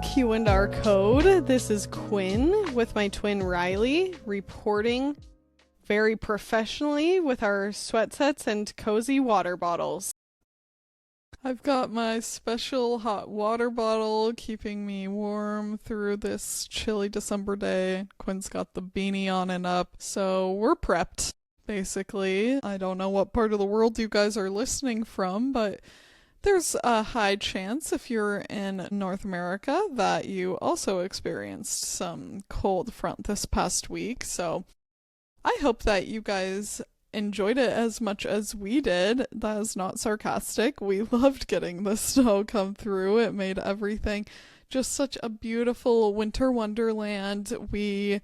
Q and R code. This is Quinn with my twin Riley, reporting very professionally with our sweat sets and cozy water bottles. I've got my special hot water bottle keeping me warm through this chilly December day. Quinn's got the beanie on and up, so we're prepped, basically. I don't know what part of the world you guys are listening from, but there's a high chance if you're in North America that you also experienced some cold front this past week. So I hope that you guys enjoyed it as much as we did. That is not sarcastic. We loved getting the snow come through. It made everything just such a beautiful winter wonderland. We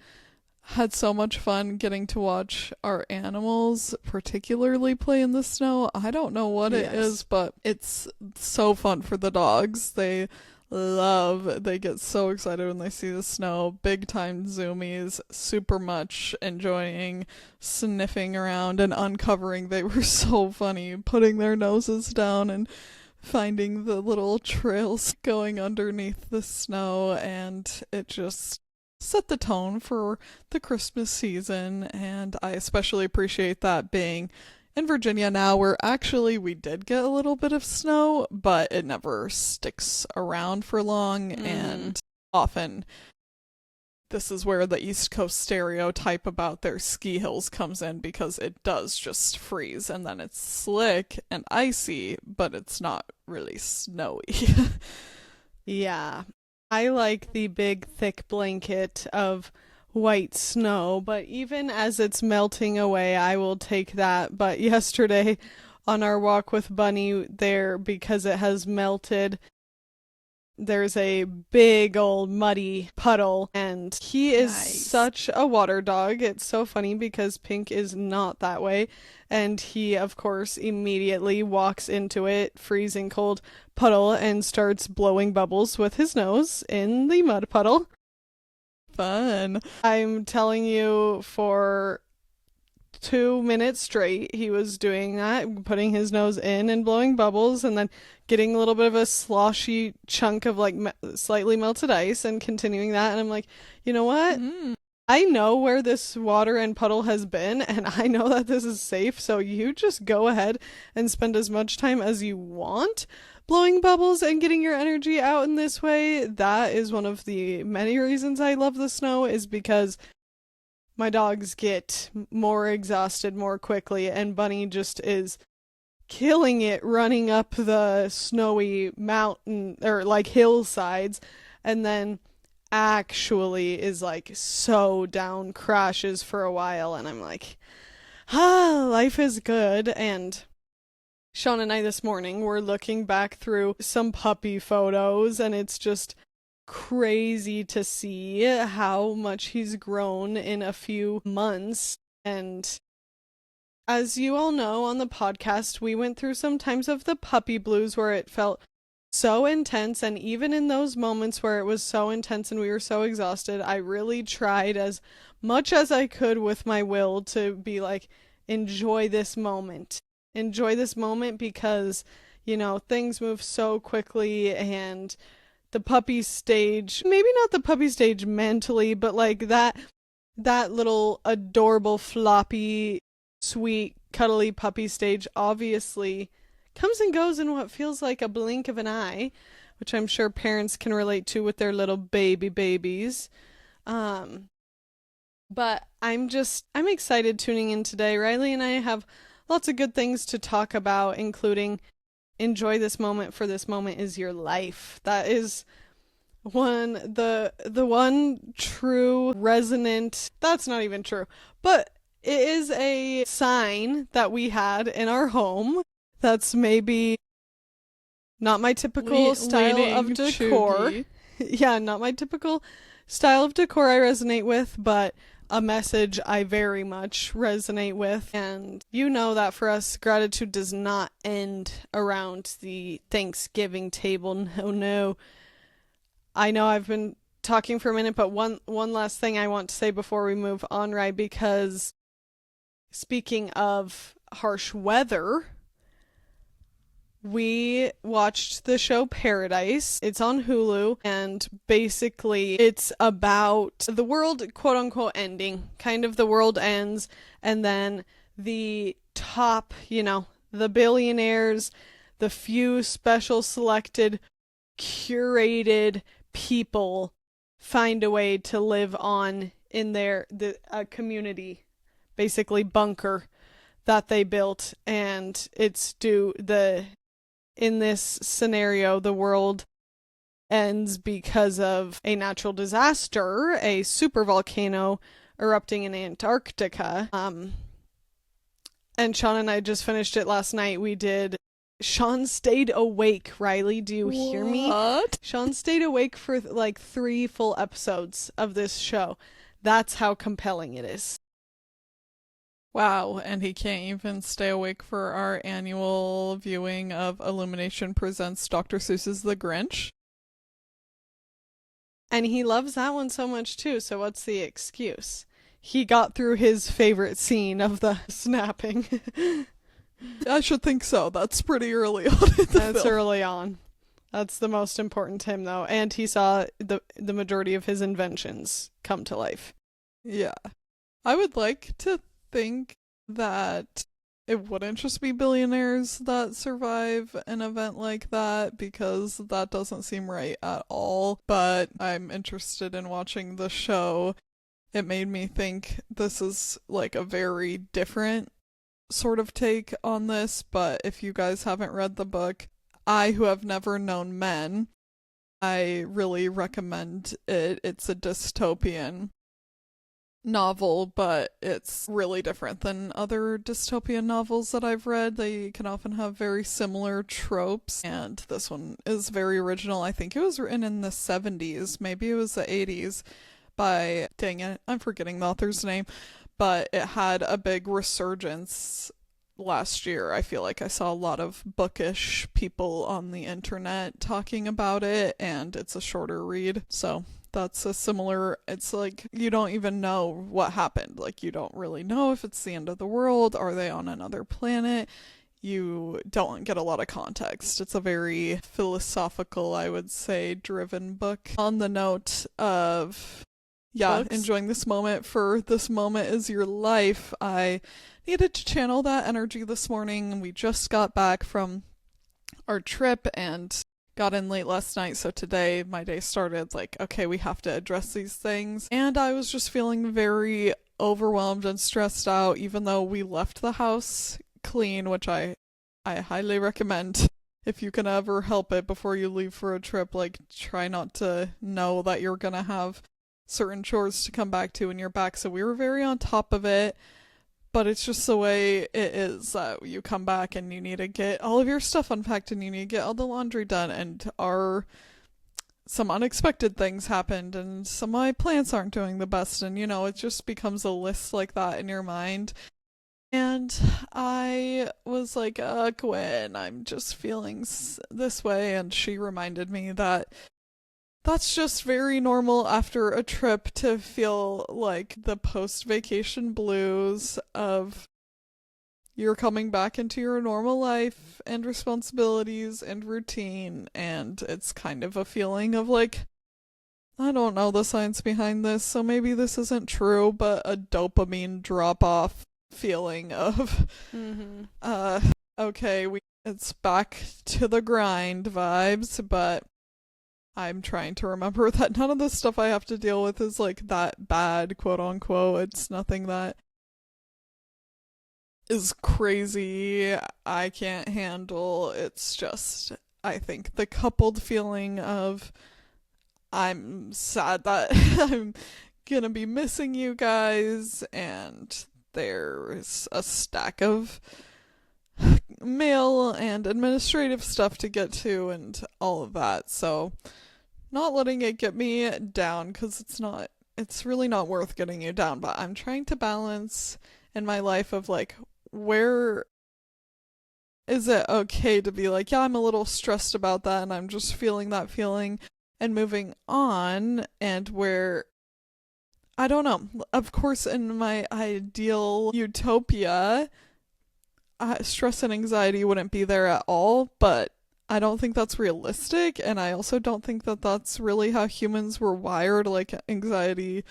had so much fun getting to watch our animals particularly play in the snow. I don't know what it is, but it's so fun for the dogs. They get so excited when they see the snow. Big time zoomies, super much enjoying sniffing around and uncovering. They were so funny, putting their noses down and finding the little trails going underneath the snow, and it just set the tone for the Christmas season. And I especially appreciate that being in Virginia now, where actually we did get a little bit of snow, but it never sticks around for long. And often this is where the East Coast stereotype about their ski hills comes in, because it does just freeze and then it's slick and icy, but it's not really snowy. Yeah. I like the big thick blanket of white snow, but even as it's melting away, I will take that. But yesterday on our walk with Bunny there, because it has melted, there's a big old muddy puddle, and he is such a water dog. It's so funny because Pink is not that way, and he of course immediately walks into it, freezing cold puddle, and starts blowing bubbles with his nose in the mud puddle. Fun. I'm telling you, for 2 minutes straight he was doing that, putting his nose in and blowing bubbles, and then getting a little bit of a sloshy chunk of like slightly melted ice and continuing that. And I'm like, you know what? I know where this water and puddle has been, and I know that this is safe, so you just go ahead and spend as much time as you want blowing bubbles and getting your energy out in this way. That is one of the many reasons I love the snow, is because my dogs get more exhausted more quickly, and Bunny just is killing it running up the snowy mountain or like hillsides, and then actually is like so down, crashes for a while, and I'm like, life is good. And Sean and I this morning were looking back through some puppy photos, and it's just crazy to see how much he's grown in a few months. And as you all know on the podcast, we went through some times of the puppy blues where it felt so intense, and even in those moments where it was so intense and we were so exhausted, I really tried as much as I could with my will to be like, enjoy this moment, because, you know, things move so quickly, and the puppy stage, maybe not the puppy stage mentally, but like that little adorable floppy sweet cuddly puppy stage obviously comes and goes in what feels like a blink of an eye, which I'm sure parents can relate to with their little babies. But I'm excited tuning in today. Riley and I have lots of good things to talk about, including enjoy this moment, for this moment is your life. That is the one true resonant, that's not even true, but it is a sign that we had in our home. That's maybe not my typical style of decor. Yeah, not my typical style of decor I resonate with, but a message I very much resonate with. And you know that for us, gratitude does not end around the Thanksgiving table. No. I know I've been talking for a minute, but one last thing I want to say before we move on, right? Because speaking of harsh weather, We watched the show Paradise. It's on Hulu, and basically it's about the world, quote unquote, ending. Kind of the world ends, and then the top, the billionaires, the few special selected, curated people find a way to live on in their community, basically bunker that they built, and it's in this scenario, the world ends because of a natural disaster, a supervolcano erupting in Antarctica. And Sean and I just finished it last night. Sean stayed awake, Riley. Do you hear me? What? Sean stayed awake for like 3 full episodes of this show. That's how compelling it is. Wow, and he can't even stay awake for our annual viewing of Illumination Presents Dr. Seuss's The Grinch. And he loves that one so much too, so what's the excuse? He got through his favorite scene of the snapping. I should think so. That's pretty early on in the That's film. early on. That's the most important to him, though. And he saw the majority of his inventions come to life. Yeah. I would like to think that it wouldn't just be billionaires that survive an event like that, because that doesn't seem right at all. But I'm interested in watching the show. It made me think this is like a very different sort of take on this, but if you guys haven't read the book, I, who have never known men, I really recommend it. It's a dystopian novel, but it's really different than other dystopian novels that I've read. They can often have very similar tropes, and this one is very original. I think it was written in the 70s, maybe it was the 80s, by, dang it, I'm forgetting the author's name, but it had a big resurgence last year. I feel like I saw a lot of bookish people on the internet talking about it, and it's a shorter read, so that's a similar, it's like you don't even know what happened. Like, you don't really know if it's the end of the world, are they on another planet? You don't get a lot of context. It's a very philosophical, I would say, driven book. On the note of Books. enjoying this moment, for this moment is your life, I needed to channel that energy this morning. We just got back from our trip and got in late last night, so today my day started like, okay, we have to address these things. And I was just feeling very overwhelmed and stressed out, even though we left the house clean, which I highly recommend. If you can ever help it before you leave for a trip, like, try not to know that you're gonna have certain chores to come back to when you're back. So we were very on top of it, but it's just the way it is that you come back and you need to get all of your stuff unpacked and you need to get all the laundry done, and some unexpected things happened and some of my plants aren't doing the best, and it just becomes a list like that in your mind. And I was like, Gwen, I'm just feeling this way, and she reminded me that that's just very normal after a trip to feel like the post-vacation blues of you're coming back into your normal life and responsibilities and routine, and it's kind of a feeling of like, I don't know the science behind this, so maybe this isn't true, but a dopamine drop-off feeling of, okay, it's back to the grind vibes, but I'm trying to remember that none of the stuff I have to deal with is like that bad, quote unquote. It's nothing that is crazy I can't handle. It's just, I think, the coupled feeling of I'm sad that I'm gonna be missing you guys, and there's a stack of mail and administrative stuff to get to and all of that. So not letting it get me down, because it's really not worth getting you down, but I'm trying to balance in my life of like, where is it okay to be like, yeah, I'm a little stressed about that and I'm just feeling that feeling and moving on, and where, I don't know, of course, in my ideal utopia, stress and anxiety wouldn't be there at all, but I don't think that's realistic, and I also don't think that that's really how humans were wired. Like, anxiety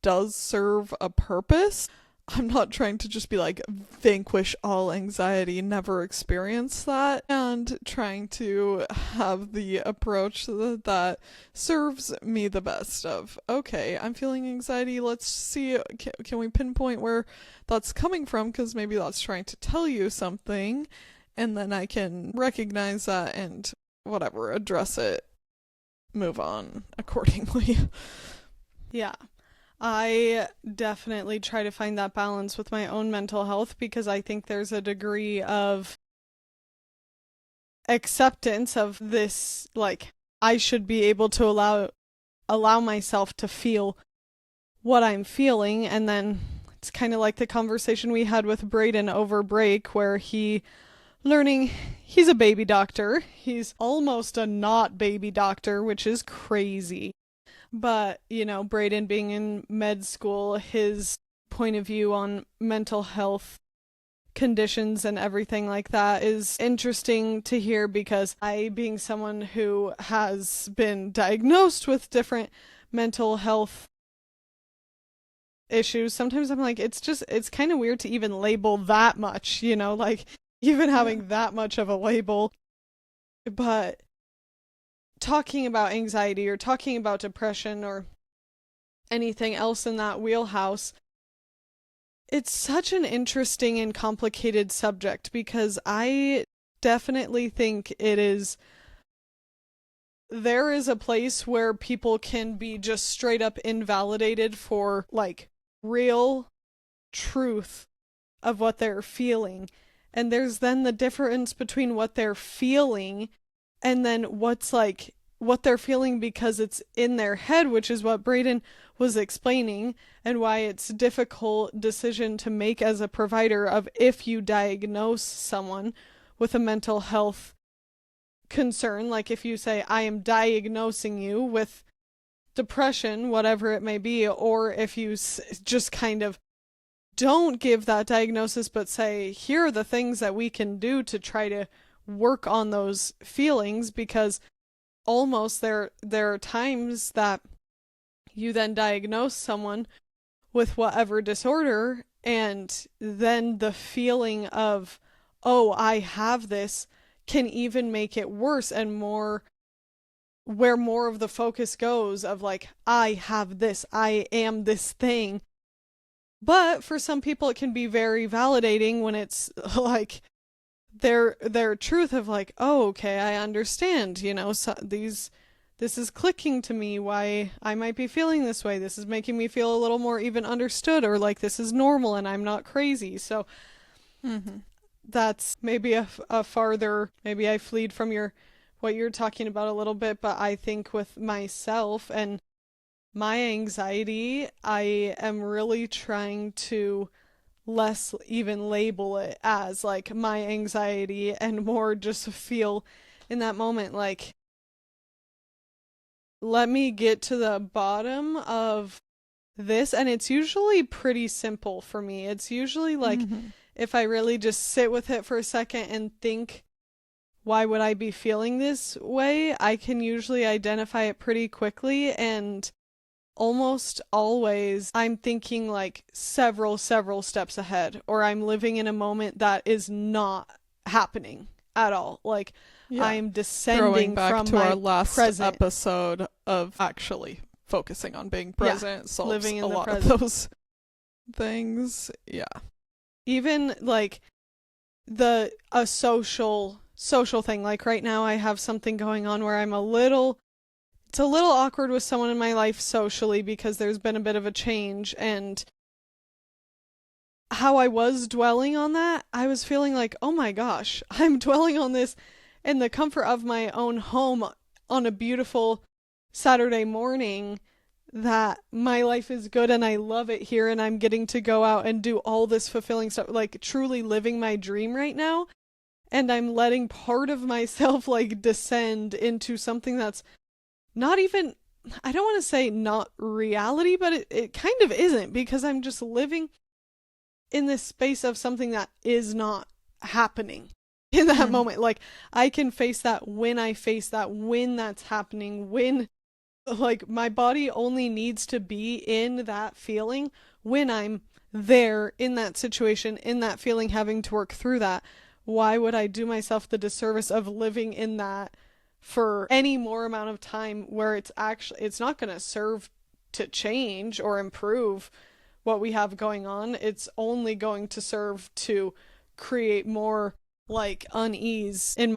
does serve a purpose. I'm not trying to just be like, vanquish all anxiety, never experience that, and trying to have the approach that serves me the best of, okay, I'm feeling anxiety, let's see, can we pinpoint where that's coming from, because maybe that's trying to tell you something, and then I can recognize that and whatever, address it, move on accordingly. Yeah. I definitely try to find that balance with my own mental health because I think there's a degree of acceptance of this, like, I should be able to allow myself to feel what I'm feeling, and then it's kind of like the conversation we had with Brayden over break where he's a baby doctor. He's almost a not baby doctor, which is crazy. But, Brayden being in med school, his point of view on mental health conditions and everything like that is interesting to hear because I, being someone who has been diagnosed with different mental health issues, sometimes I'm like, it's kind of weird to even label that much, like even having that much of a label. But talking about anxiety or talking about depression or anything else in that wheelhouse, it's such an interesting and complicated subject because I definitely think there is a place where people can be just straight up invalidated for like real truth of what they're feeling. And there's then the difference between what they're feeling and then what they're feeling because it's in their head, which is what Brayden was explaining, and why it's a difficult decision to make as a provider of if you diagnose someone with a mental health concern, like if you say, I am diagnosing you with depression, whatever it may be, or if you just kind of don't give that diagnosis but say, here are the things that we can do to try to work on those feelings, because almost there are times that you then diagnose someone with whatever disorder, and then the feeling of, oh, I have this, can even make it worse, and where more of the focus goes of like, I have this, I am this thing. But for some people it can be very validating when it's like their truth of like, oh, okay, I understand, so this is clicking to me why I might be feeling this way. This is making me feel a little more even understood, or like this is normal and I'm not crazy. So that's maybe a farther, maybe I fleed from what you're talking about a little bit, but I think with myself and my anxiety, I am really trying to less even label it as like my anxiety and more just feel in that moment like, let me get to the bottom of this. And it's usually pretty simple for me. It's usually like if I really just sit with it for a second and think, why would I be feeling this way? I can usually identify it pretty quickly, and almost always I'm thinking like several steps ahead, or I'm living in a moment that is not happening at all. Like I'm descending throwing back from to my our last present episode of actually focusing on being present, solves living in a the lot present. of those things. Yeah. Even like a social thing. Like right now I have something going on where it's a little awkward with someone in my life socially because there's been a bit of a change, and how I was dwelling on that, I was feeling like, oh my gosh, I'm dwelling on this in the comfort of my own home on a beautiful Saturday morning, that my life is good and I love it here and I'm getting to go out and do all this fulfilling stuff, like truly living my dream right now. And I'm letting part of myself like descend into something that's not even, I don't want to say not reality, but it kind of isn't, because I'm just living in this space of something that is not happening in that moment. Like, I can face that when I face that, when that's happening, when, like, my body only needs to be in that feeling when I'm there in that situation, in that feeling, having to work through that. Why would I do myself the disservice of living in that for any more amount of time where it's not going to serve to change or improve what we have going on? It's only going to serve to create more, like, unease in.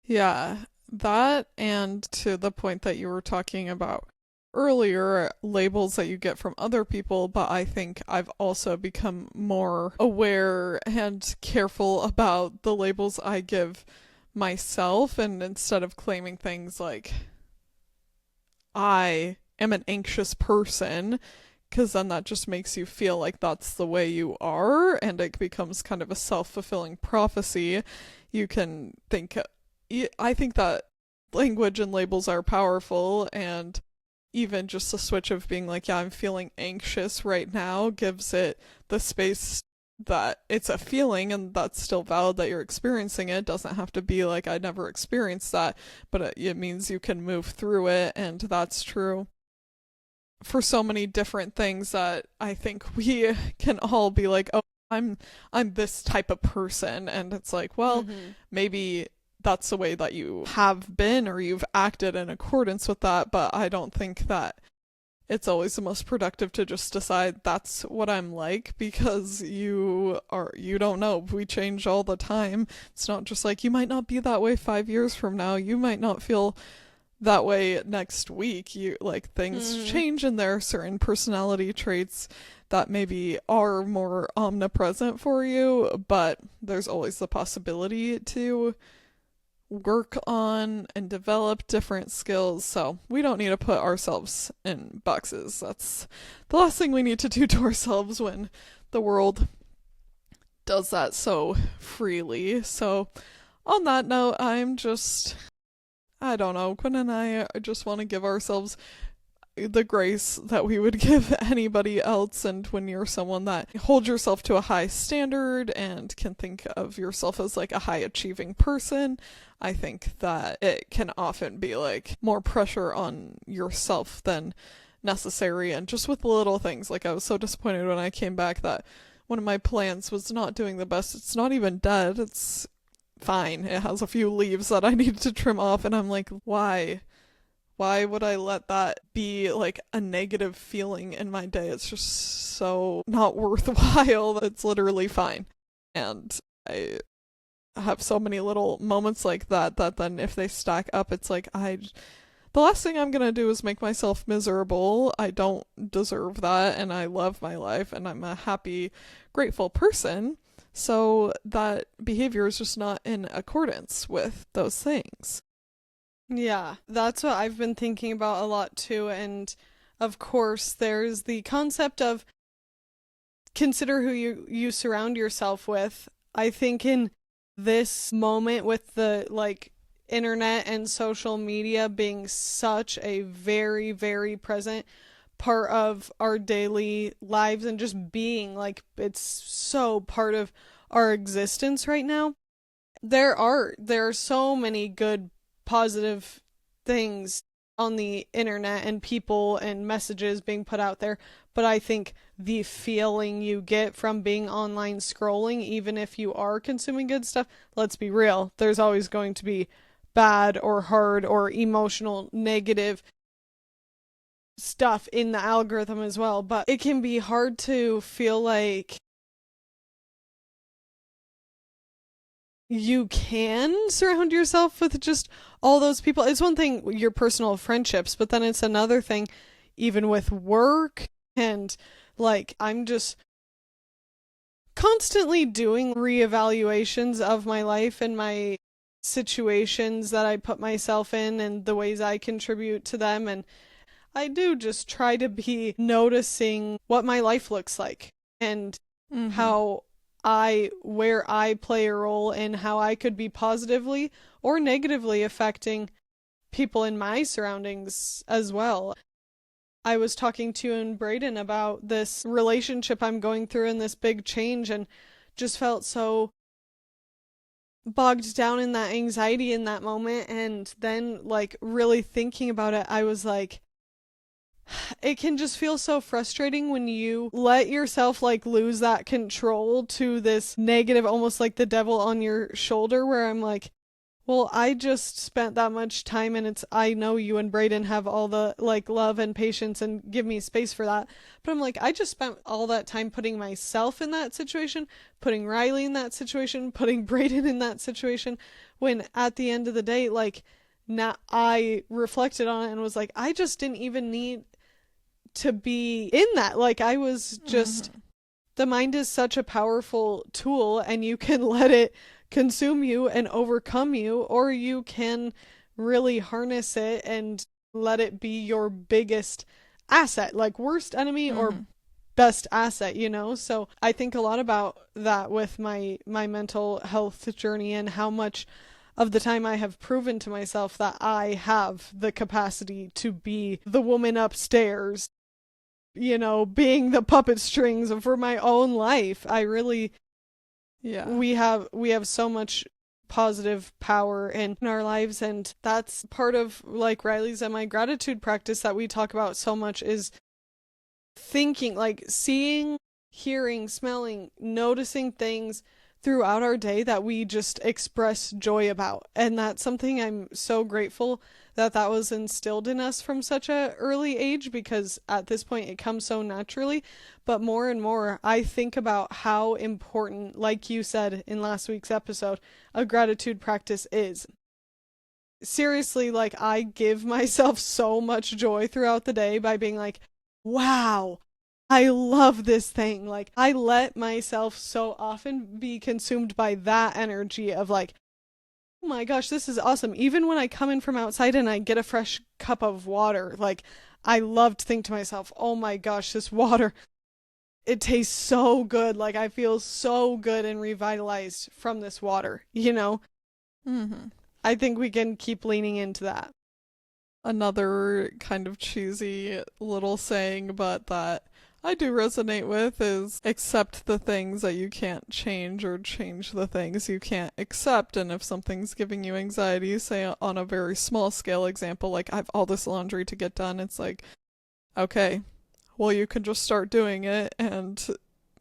Yeah, that, and to the point that you were talking about earlier, labels that you get from other people, but I think I've also become more aware and careful about the labels I give myself, and instead of claiming things like I am an anxious person, because then that just makes you feel like that's the way you are, and it becomes kind of a self-fulfilling prophecy. You can think, I think that language and labels are powerful, and even just the switch of being like, yeah, I'm feeling anxious right now, gives it the space that it's a feeling, and that's still valid that you're experiencing it. It doesn't have to be like, I never experienced that, but it means you can move through it, and that's true for so many different things that I think we can all be like, oh, I'm this type of person, and it's like, well, maybe that's the way that you have been or you've acted in accordance with that, but I don't think that it's always the most productive to just decide that's what I'm like, because you don't know. We change all the time. It's not just like, you might not be that way 5 years from now. You might not feel that way next week. You, like, things change, and there are certain personality traits that maybe are more omnipresent for you, but there's always the possibility to work on and develop different skills. So we don't need to put ourselves in boxes. That's the last thing we need to do to ourselves when the world does that so freely. So on that note, I don't know, Quinn and I just want to give ourselves the grace that we would give anybody else. And when you're someone that holds yourself to a high standard and can think of yourself as like a high achieving person, I think that it can often be like more pressure on yourself than necessary. And just with little things, like, I was so disappointed when I came back that one of my plants was not doing the best. It's not even dead. It's fine. It has a few leaves that I need to trim off, and I'm like, why? Why would I let that be like a negative feeling in my day? It's just so not worthwhile. It's literally fine. And I have so many little moments like that then if they stack up, it's like, the last thing I'm gonna do is make myself miserable. I don't deserve that, and I love my life, and I'm a happy, grateful person. So that behavior is just not in accordance with those things. Yeah, that's what I've been thinking about a lot too. And of course, there's the concept of consider who you surround yourself with. I think in this moment with the, like, internet and social media being such a very, very present part of our daily lives, and just being like, it's so part of our existence right now. There are so many good positive things on the internet and people and messages being put out there, but I think the feeling you get from being online scrolling, even if you are consuming good stuff, let's be real, there's always going to be bad or hard or emotional negative stuff in the algorithm as well. But it can be hard to feel like you can surround yourself with just all those people. It's one thing, your personal friendships, but then it's another thing even with work. And like, I'm just constantly doing reevaluations of my life and my situations that I put myself in and the ways I contribute to them. And I do just try to be noticing what my life looks like, and how where I play a role in how I could be positively or negatively affecting people in my surroundings as well. I was talking to you and Brayden about this relationship I'm going through and this big change, and just felt so bogged down in that anxiety in that moment. And then, like, really thinking about it, I was like, it can just feel so frustrating when you let yourself like lose that control to this negative, almost like the devil on your shoulder, where I'm like, well, I just spent that much time, and I know you and Brayden have all the like love and patience and give me space for that. But I'm like, I just spent all that time putting myself in that situation, putting Riley in that situation, putting Brayden in that situation, when at the end of the day, like, now I reflected on it and was like, I just didn't even need to be in that. Like, I was just, the mind is such a powerful tool, and you can let it consume you and overcome you, or you can really harness it and let it be your biggest asset, like worst enemy or best asset, you know? So I think a lot about that with my mental health journey, and how much of the time I have proven to myself that I have the capacity to be the woman upstairs, you know, being the puppet strings for my own life. I really, we have so much positive power in our lives, and that's part of like Riley's and my gratitude practice that we talk about so much, is thinking, like seeing, hearing, smelling, noticing things throughout our day that we just express joy about. And that's something I'm so grateful that was instilled in us from such a early age, because at this point it comes so naturally. But more and more I think about how important, like you said in last week's episode, a gratitude practice is. Seriously, like, I give myself so much joy throughout the day by being like, wow, I love this thing. Like, I let myself so often be consumed by that energy of like, oh my gosh, this is awesome. Even when I come in from outside and I get a fresh cup of water, like, I love to think to myself, oh my gosh, this water, it tastes so good. Like, I feel so good and revitalized from this water, you know? I think we can keep leaning into that. Another kind of cheesy little saying, but that I do resonate with, is accept the things that you can't change, or change the things you can't accept. And if something's giving you anxiety, say on a very small scale example, like I have all this laundry to get done, it's like, okay, well, you can just start doing it and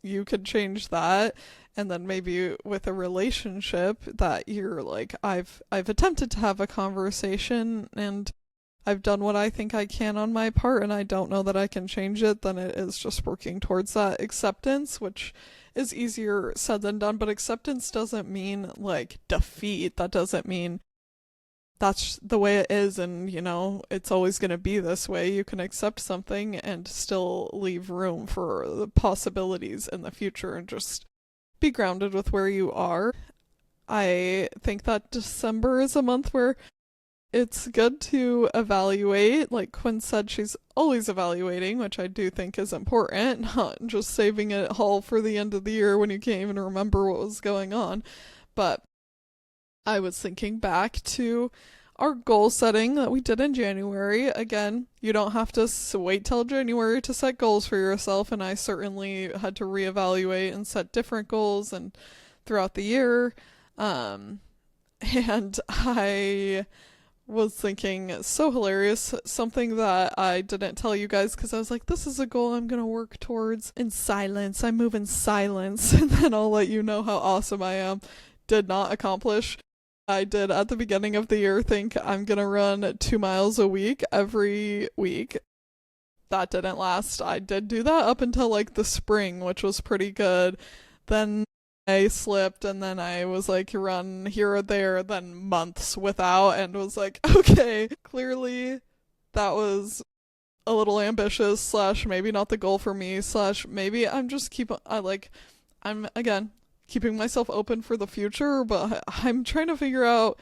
you can change that. And then maybe with a relationship that you're like, I've attempted to have a conversation and I've done what I think I can on my part, and I don't know that I can change it, then it is just working towards that acceptance, which is easier said than done. But acceptance doesn't mean like defeat. That doesn't mean that's the way it is and, you know, it's always going to be this way. You can accept something and still leave room for the possibilities in the future, and just be grounded with where you are. I think that December is a month where it's good to evaluate. Like Quinn said, she's always evaluating, which I do think is important, not just saving it all for the end of the year when you can't even remember what was going on. But I was thinking back to our goal setting that we did in January. Again, you don't have to wait till January to set goals for yourself, and I certainly had to reevaluate and set different goals and throughout the year. And I was thinking, so hilarious, something that I didn't tell you guys because I was like, this is a goal I'm gonna work towards in silence. I move in silence and then I'll let you know how awesome I am. Did not accomplish. I did at the beginning of the year think I'm gonna run 2 miles a week every week. That didn't last. I did do that up until like the spring, which was pretty good. Then I slipped, and then I was like, run here or there, then months without, and was like, okay, clearly that was a little ambitious, slash maybe not the goal for me, slash maybe I'm just I'm again keeping myself open for the future, but I'm trying to figure out,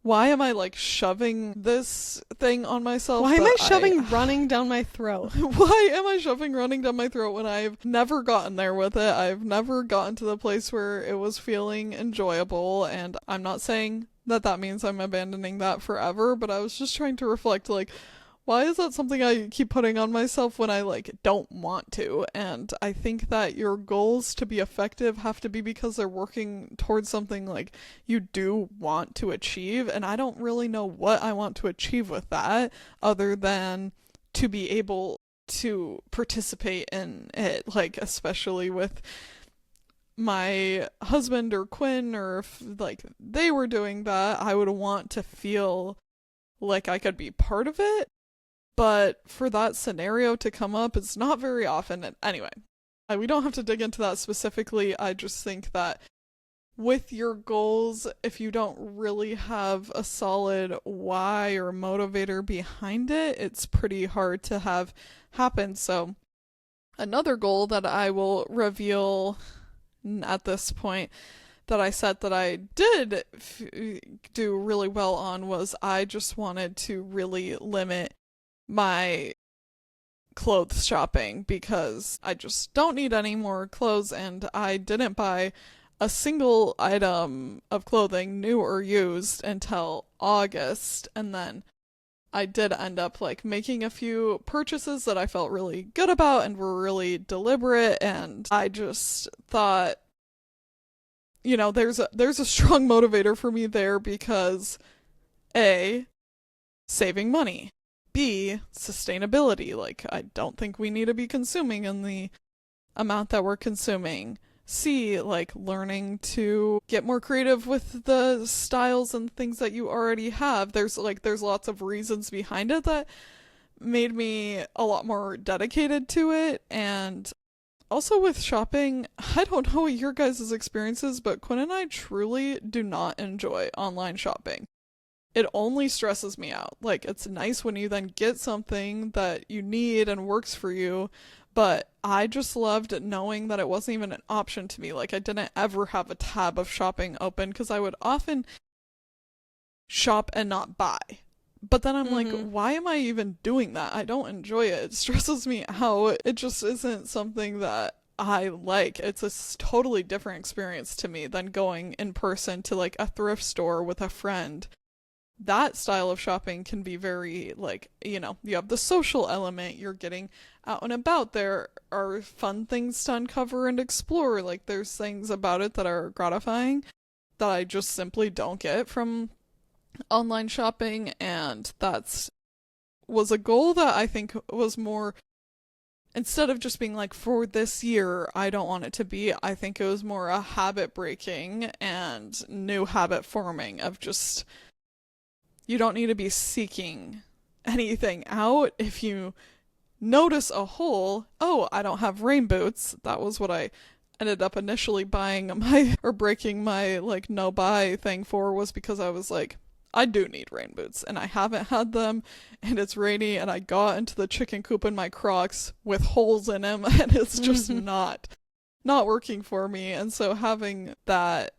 why am I like shoving this thing on myself? Why am I shoving running down my throat? Why am I shoving running down my throat when I've never gotten there with it? I've never gotten to the place where it was feeling enjoyable, and I'm not saying that means I'm abandoning that forever, but I was just trying to reflect, like, Why is that something I keep putting on myself when I like don't want to? And I think that your goals to be effective have to be because they're working towards something like you do want to achieve. And I don't really know what I want to achieve with that other than to be able to participate in it, like especially with my husband or Quinn, or if like they were doing that, I would want to feel like I could be part of it. But for that scenario to come up, it's not very often. And anyway, we don't have to dig into that specifically. I just think that with your goals, if you don't really have a solid why or motivator behind it, it's pretty hard to have happen. So another goal that I will reveal at this point that I set that I did do really well on was I just wanted to really limit my clothes shopping because I just don't need any more clothes, and I didn't buy a single item of clothing, new or used, until August. And then I did end up like making a few purchases that I felt really good about and were really deliberate, and I just thought, you know, there's a strong motivator for me there because A, saving money. B, sustainability. Like, I don't think we need to be consuming in the amount that we're consuming. C, like learning to get more creative with the styles and things that you already have. There's lots of reasons behind it that made me a lot more dedicated to it. And also with shopping, I don't know what your guys' experience is, but Quinn and I truly do not enjoy online shopping. It only stresses me out. Like, it's nice when you then get something that you need and works for you, but I just loved knowing that it wasn't even an option to me. Like, I didn't ever have a tab of shopping open because I would often shop and not buy. But then I'm like, why am I even doing that? I don't enjoy it. It stresses me out. It just isn't something that I like. It's a totally different experience to me than going in person to like a thrift store with a friend. That style of shopping can be very, like, you know, you have the social element, you're getting out and about, there are fun things to uncover and explore, like, there's things about it that are gratifying that I just simply don't get from online shopping, and that's was a goal that I think was more, instead of just being like, for this year, I don't want it to be, I think it was more a habit breaking and new habit forming of just, you don't need to be seeking anything out. If you notice a hole, oh, I don't have rain boots. That was what I ended up initially buying or breaking my like no buy thing for, was because I was like, I do need rain boots and I haven't had them and it's rainy, and I got into the chicken coop in my Crocs with holes in them and it's just not working for me. And so having that,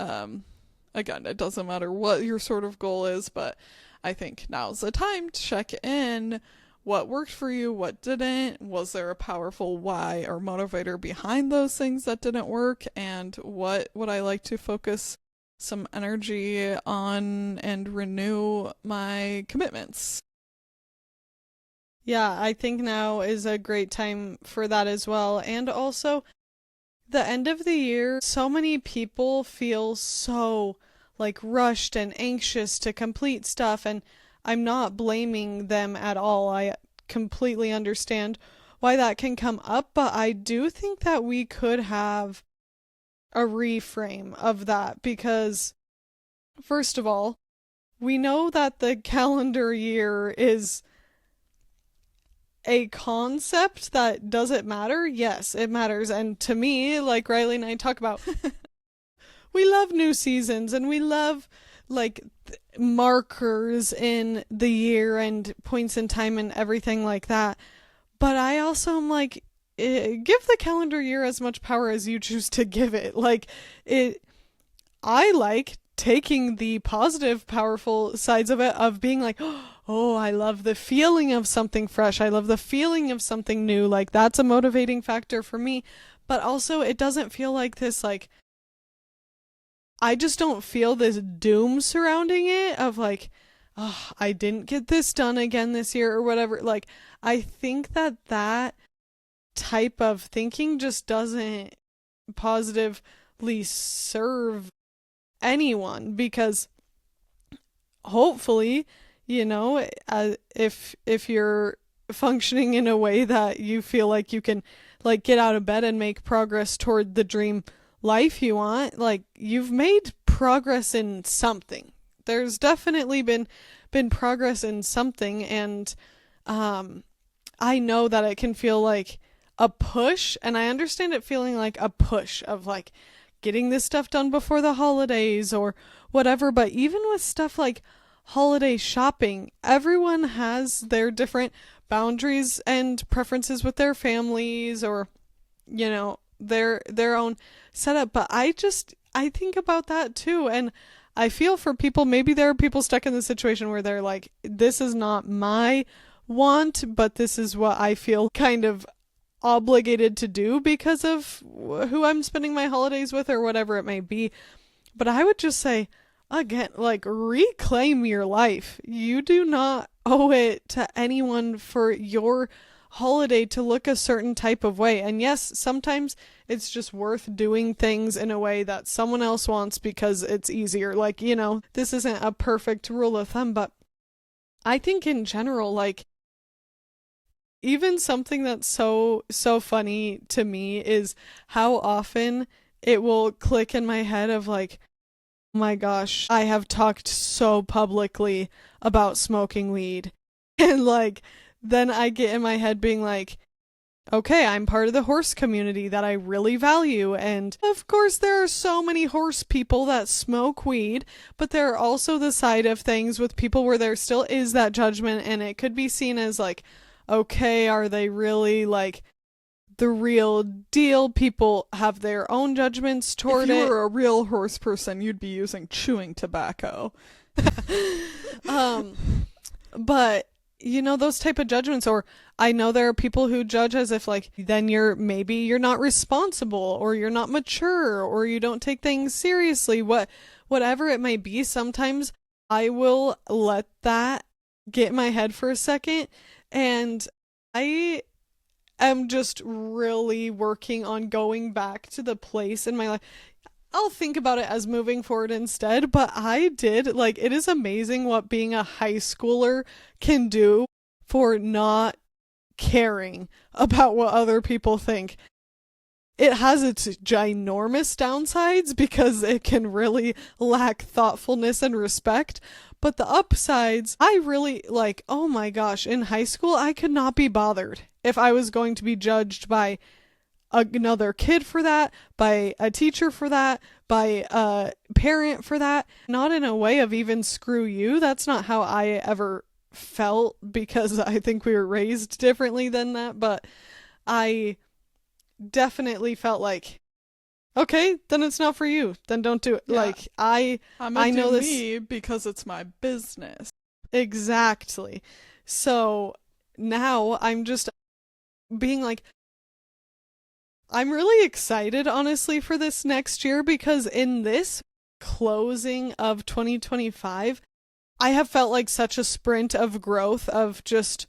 again, it doesn't matter what your sort of goal is, but I think now's the time to check in. What worked for you? What didn't? Was there a powerful why or motivator behind those things that didn't work? And what would I like to focus some energy on and renew my commitments? Yeah, I think now is a great time for that as well. And also, the end of the year, so many people feel so like rushed and anxious to complete stuff, and I'm not blaming them at all. I completely understand why that can come up, but I do think that we could have a reframe of that because, first of all, we know that the calendar year is a concept that does it matter? Yes, it matters. And to me, like Riley and I talk about, we love new seasons and we love like markers in the year and points in time and everything like that. But I also am like, give the calendar year as much power as you choose to give it. Like, I like taking the positive, powerful sides of it, of being like, oh, I love the feeling of something fresh. I love the feeling of something new. Like, that's a motivating factor for me. But also, it doesn't feel like this, like, I just don't feel this doom surrounding it of like, oh, I didn't get this done again this year or whatever. Like, I think that type of thinking just doesn't positively serve anyone, because hopefully, if you're functioning in a way that you feel like you can like get out of bed and make progress toward the dream life you want, like you've made progress in something. There's definitely been progress in something, and I know that it can feel like a push, and I understand it feeling like a push of like getting this stuff done before the holidays or whatever, but even with stuff like holiday shopping, everyone has their different boundaries and preferences with their families, or their own setup. But I think about that too, and I feel for people. Maybe there are people stuck in the situation where they're like, this is not my want, but this is what I feel kind of obligated to do because of who I'm spending my holidays with or whatever it may be. But I would just say, again, like, reclaim your life. You do not owe it to anyone for your holiday to look a certain type of way. And yes, sometimes it's just worth doing things in a way that someone else wants because it's easier. Like, this isn't a perfect rule of thumb, but I think in general, like, even something that's so funny to me is how often it will click in my head of like, oh my gosh, I have talked so publicly about smoking weed. And like, then I get in my head being like, okay, I'm part of the horse community that I really value. And of course, there are so many horse people that smoke weed, but there are also the side of things with people where there still is that judgment, and it could be seen as like, okay, are they really like the real deal? People have their own judgments toward it. If you were a real horse person, you'd be using chewing tobacco. But those type of judgments, or I know there are people who judge as if like, then you're not responsible, or you're not mature, or you don't take things seriously, whatever it may be. Sometimes I will let that get in my head for a second, and I am just really working on going back to the place in my life. I'll think about it as moving forward instead, but it is amazing what being a high schooler can do for not caring about what other people think. It has its ginormous downsides because it can really lack thoughtfulness and respect. But the upsides, I really like, oh my gosh, in high school, I could not be bothered if I was going to be judged by another kid for that, by a teacher for that, by a parent for that. Not in a way of even screw you. That's not how I ever felt, because I think we were raised differently than that. But I definitely felt like, okay, then it's not for you. Then don't do it. Yeah. Like, I know this me because it's my business. Exactly. So now I'm just being like, I'm really excited, honestly, for this next year, because in this closing of 2025, I have felt like such a sprint of growth of just,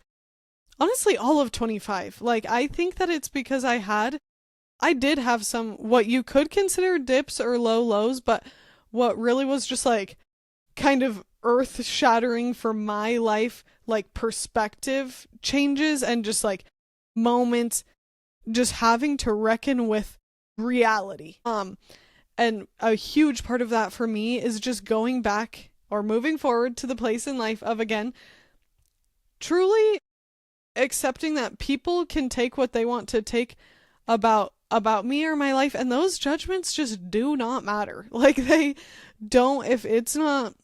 honestly, all of 25. Like, I think that it's because I did have some, what you could consider dips or low lows, but what really was just like kind of earth shattering for my life, like perspective changes and just like moments, just having to reckon with reality. And a huge part of that for me is just going back or moving forward to the place in life of, again, truly accepting that people can take what they want to take about me or my life, and those judgments just do not matter. Like, they don't, if it's not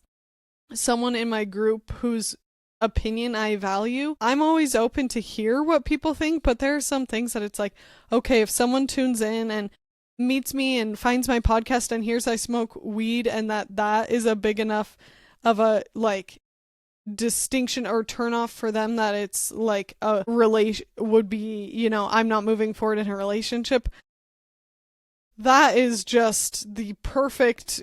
someone in my group whose opinion I value, I'm always open to hear what people think, but there are some things that it's like, okay, if someone tunes in and meets me and finds my podcast and hears I smoke weed, and that is a big enough of a like distinction or turn off for them that it's like a relation would be, I'm not moving forward in a relationship. That is just the perfect,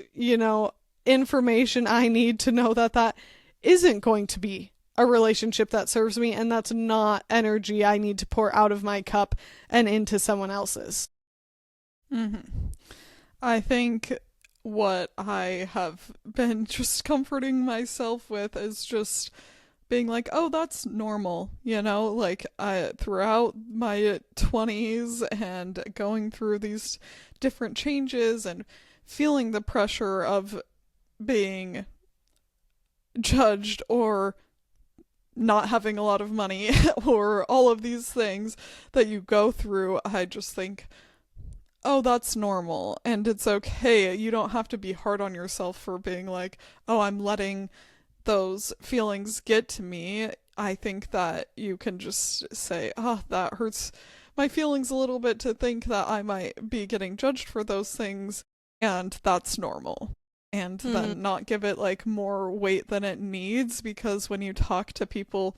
information I need to know that isn't going to be a relationship that serves me, and that's not energy I need to pour out of my cup and into someone else's. I think what I have been just comforting myself with is just being like, oh, that's normal, like throughout my 20s and going through these different changes and feeling the pressure of being judged or not having a lot of money or all of these things that you go through, I just think, oh, that's normal and it's okay. You don't have to be hard on yourself for being like, oh, I'm letting those feelings get to me. I think that you can just say, oh, that hurts my feelings a little bit to think that I might be getting judged for those things, and that's normal. And then not give it like more weight than it needs, because when you talk to people,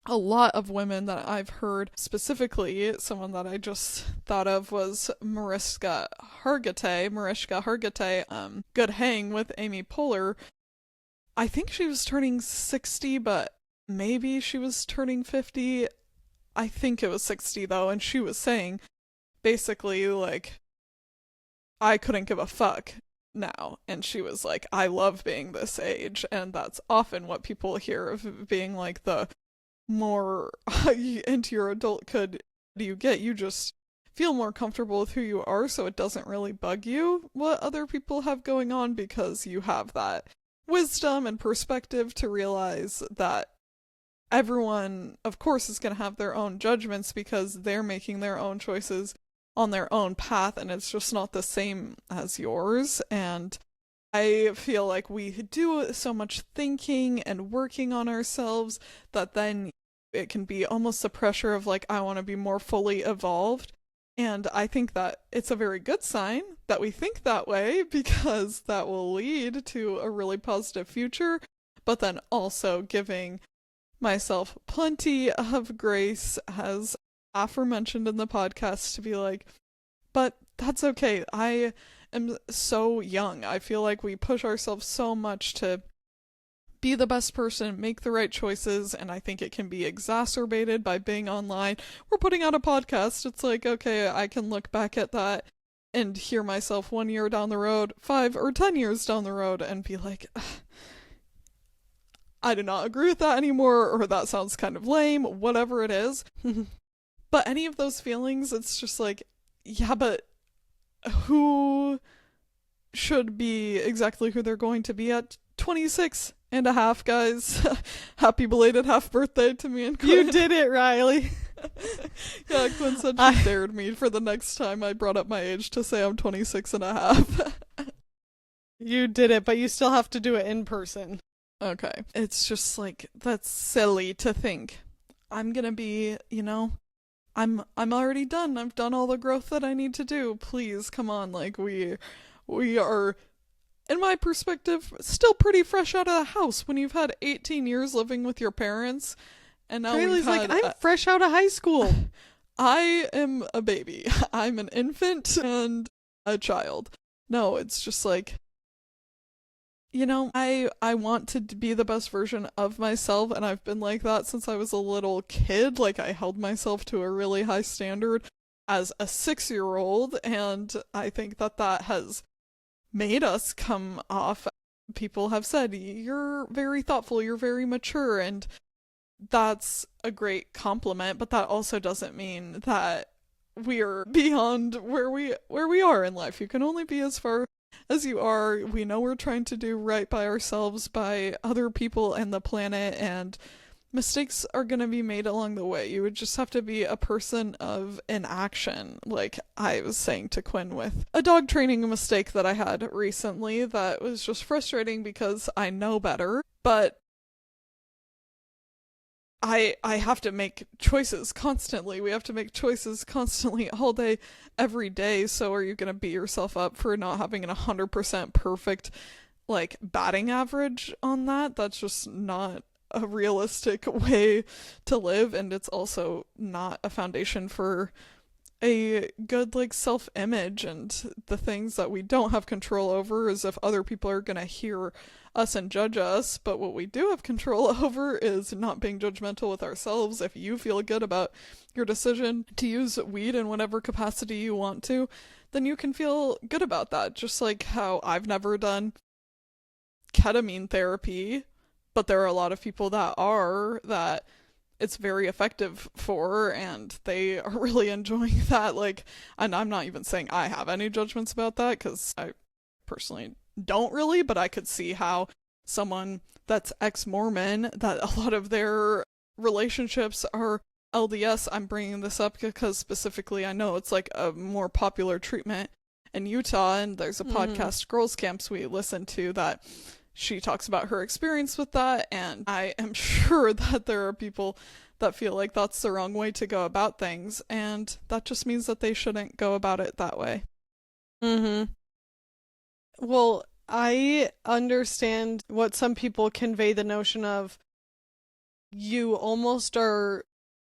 a lot of women that I've heard, specifically someone that I just thought of was Mariska Hargitay, Good Hang with Amy Poehler. I think she was turning 60, but maybe she was turning 50. I think it was 60 though, and she was saying basically like, I couldn't give a fuck now. And she was like, I love being this age. And that's often what people hear of being like, the more into your adulthood you get, you just feel more comfortable with who you are, so it doesn't really bug you what other people have going on, because you have that wisdom and perspective to realize that everyone, of course, is going to have their own judgments because they're making their own choices on their own path, and it's just not the same as yours. And I feel like we do so much thinking and working on ourselves that then it can be almost the pressure of like, I want to be more fully evolved. And I think that it's a very good sign that we think that way, because that will lead to a really positive future, but then also giving myself plenty of grace, as aforementioned in the podcast, to be like, but that's okay. I am so young. I feel like we push ourselves so much to be the best person, make the right choices, and I think it can be exacerbated by being online. We're putting out a podcast. It's like, okay, I can look back at that and hear myself 1 year down the road, 5 or 10 years down the road, and be like, I do not agree with that anymore, or that sounds kind of lame, whatever it is. But any of those feelings, it's just like, yeah, but who should be exactly who they're going to be at 26 and a half, guys? Happy belated half birthday to me and Quinn. You did it, Riley. Yeah, Quinn said she dared me for the next time I brought up my age to say I'm 26 and a half. You did it, but you still have to do it in person. Okay. It's just like, that's silly to think I'm gonna be, I'm already done. I've done all the growth that I need to do. Please, come on. Like, we are, in my perspective, still pretty fresh out of the house when you've had 18 years living with your parents. And now Riley's like, I'm fresh out of high school. I am a baby. I'm an infant and a child. No, it's just like, I want to be the best version of myself, and I've been like that since I was a little kid. Like, I held myself to a really high standard as a 6-year-old, and I think that has made us come off. People have said, you're very thoughtful, you're very mature, and that's a great compliment, but that also doesn't mean that we're beyond where we are in life. You can only be as far as you are. We know we're trying to do right by ourselves, by other people and the planet, and mistakes are going to be made along the way. You would just have to be a person of inaction. Like I was saying to Quinn with a dog training mistake that I had recently that was just frustrating because I know better, but I have to make choices constantly. We have to make choices constantly all day, every day. So are you going to beat yourself up for not having an 100% perfect, like, batting average on that? That's just not a realistic way to live. And it's also not a foundation for a good like self-image, and the things that we don't have control over is if other people are going to hear us and judge us. But what we do have control over is not being judgmental with ourselves. If you feel good about your decision to use weed in whatever capacity you want to, then you can feel good about that. Just like how I've never done ketamine therapy, but there are a lot of people that it's very effective for, and they are really enjoying that. Like, and I'm not even saying I have any judgments about that, because I personally don't really, but I could see how someone that's ex-Mormon, that a lot of their relationships are LDS. I'm bringing this up because specifically I know it's like a more popular treatment in Utah, and there's a podcast, Girls Camps, we listen to, that she talks about her experience with that, and I am sure that there are people that feel like that's the wrong way to go about things, and that just means that they shouldn't go about it that way. Well, I understand what some people convey the notion of you almost are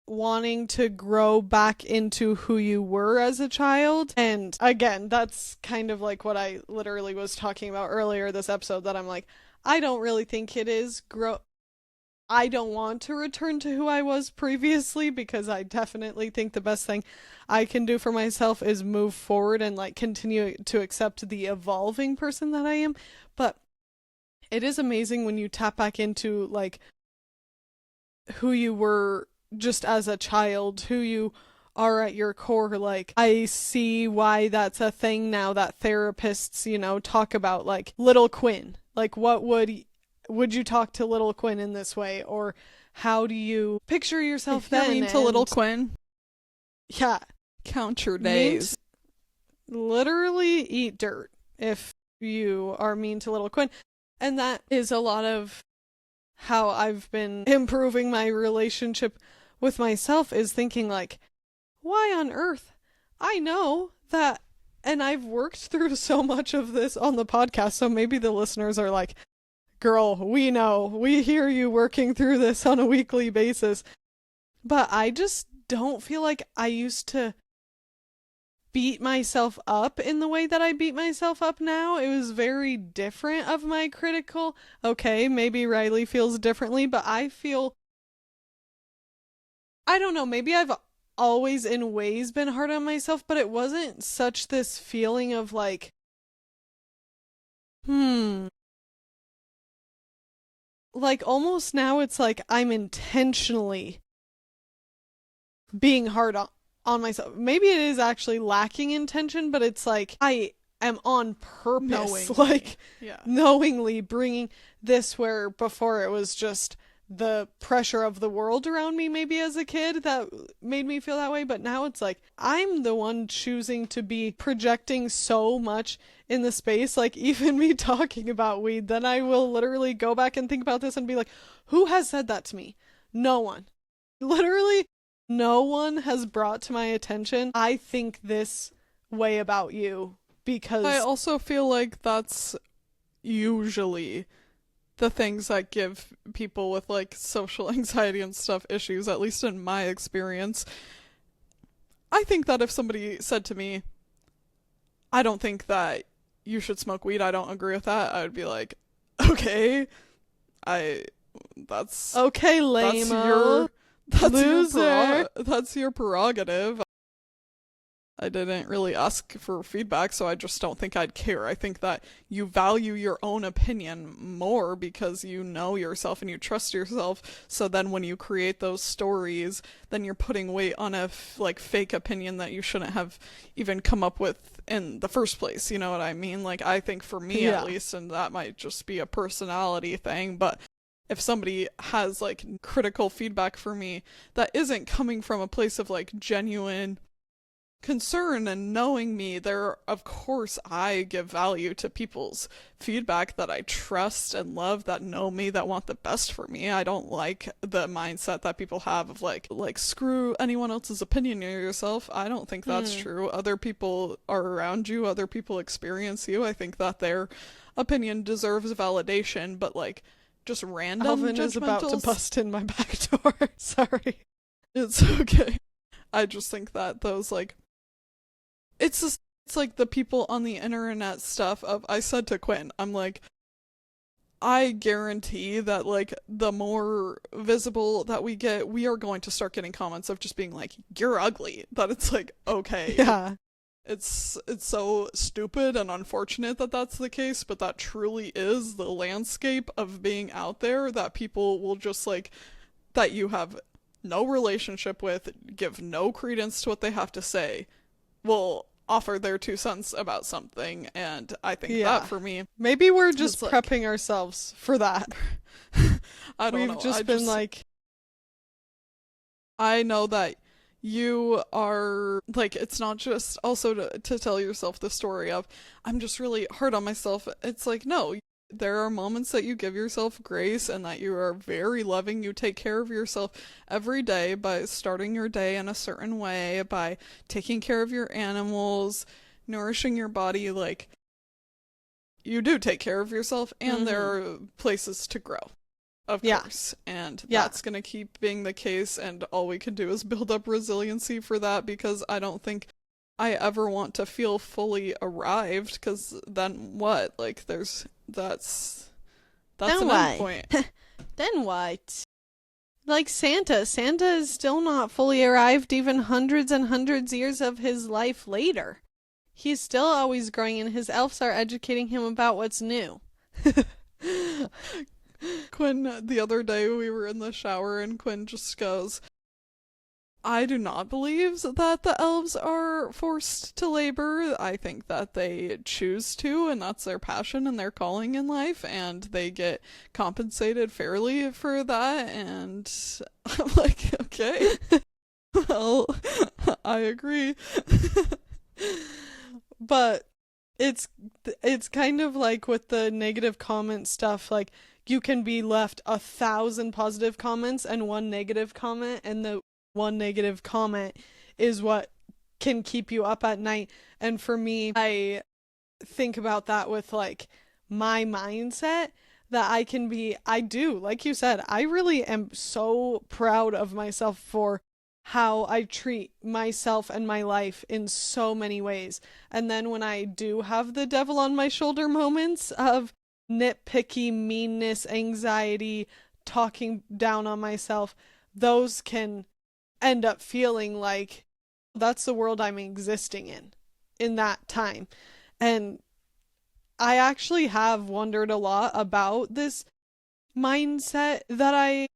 wanting to grow back into who you were as a child. And again, that's kind of like what I literally was talking about earlier this episode, that I'm like, I don't really think it is I don't want to return to who I was previously, because I definitely think the best thing I can do for myself is move forward and like continue to accept the evolving person that I am. But it is amazing when you tap back into like who you were just as a child, who you are at your core. Like, I see why that's a thing now that therapists, talk about, like little Quinn. Like, what would you talk to little Quinn in this way? Or how do you picture yourself then? Mean to little Quinn? Yeah. Count your days. Literally eat dirt if you are mean to little Quinn. And that is a lot of how I've been improving my relationship with myself, is thinking like, why on earth? I know that, and I've worked through so much of this on the podcast, so maybe the listeners are like, girl, we know, we hear you working through this on a weekly basis. But I just don't feel like I used to beat myself up in the way that I beat myself up now. It was very different of my critical. Okay, maybe Riley feels differently, but I don't know, maybe I've always in ways been hard on myself, but it wasn't such this feeling of like, like almost now it's like I'm intentionally being hard on myself. Maybe it is actually lacking intention, but it's like I am on purpose, knowingly bringing this, where before it was just the pressure of the world around me, maybe as a kid, that made me feel that way. But now it's like I'm the one choosing to be projecting so much in the space. Like, even me talking about weed, then I will literally go back and think about this and be like, who has said that to me? No one. Literally no one has brought to my attention, I think this way about you. Because I also feel like that's usually the things that give people with like social anxiety and stuff issues, at least in my experience. I think that if somebody said to me, I don't think that you should smoke weed, I don't agree with that, I would be like, okay, that's okay, lame-o. That's your prerogative. I didn't really ask for feedback, so I just don't think I'd care. I think that you value your own opinion more because you know yourself and you trust yourself. So then when you create those stories, then you're putting weight on a fake opinion that you shouldn't have even come up with in the first place. You know what I mean? Like, I think for me at least, and that might just be a personality thing, but if somebody has like critical feedback for me that isn't coming from a place of like genuine concern and knowing me, of course I give value to people's feedback that I trust and love, that know me, that want the best for me. I don't like the mindset that people have of like screw anyone else's opinion, you're yourself. I don't think that's true. Other people are around you, other people experience you. I think that their opinion deserves validation, but like just random Alvin is about to bust in my back door. Sorry. It's okay. I just think that those like it's just, it's like the people on the internet stuff of, I said to Quinn, I'm like, I guarantee that like the more visible that we get, we are going to start getting comments of just being like, "You're ugly." That it's like, okay, Yeah. it's so stupid and unfortunate that that's the case, but that truly is the landscape of being out there, that people will just like, that you have no relationship with, give no credence to what they have to say, will offer their 2 cents about something. And I think that Yeah. for me, Maybe we're just it's like, prepping ourselves for that. I don't We've know. just been like, I know that you are like, it's not just also to tell yourself the story of, I'm just really hard on myself. It's like, no, there are moments that you give yourself grace and that you are very loving. You take care of yourself every day by starting your day in a certain way, by taking care of your animals, nourishing your body. Like, you do take care of yourself, and there are places to grow, of Yeah. course. And Yeah. that's going to keep being the case, and all we can do is build up resiliency for that, because I don't think I ever want to feel fully arrived, because then what? Like, that's Then an what? end point. then what? Like Santa. Santa is still not fully arrived even hundreds and hundreds years of his life later. He's still always growing, and his elves are educating him about what's new. Quinn, the other day we were in the shower and Quinn just goes, I do not believe that the elves are forced to labor. I think that they choose to, and that's their passion and their calling in life, and they get compensated fairly for that. And I'm like, okay, well, I agree. But it's kind of like with the negative comment stuff, like you can be left 1,000 positive comments and one negative comment, and the one negative comment is what can keep you up at night. And for me, I think about that with like my mindset, that I do, like you said, I really am so proud of myself for how I treat myself and my life in so many ways. And then when I do have the devil on my shoulder moments of nitpicky meanness, anxiety, talking down on myself, those can end up feeling like that's the world I'm existing in that time. And I actually have wondered a lot about this mindset that I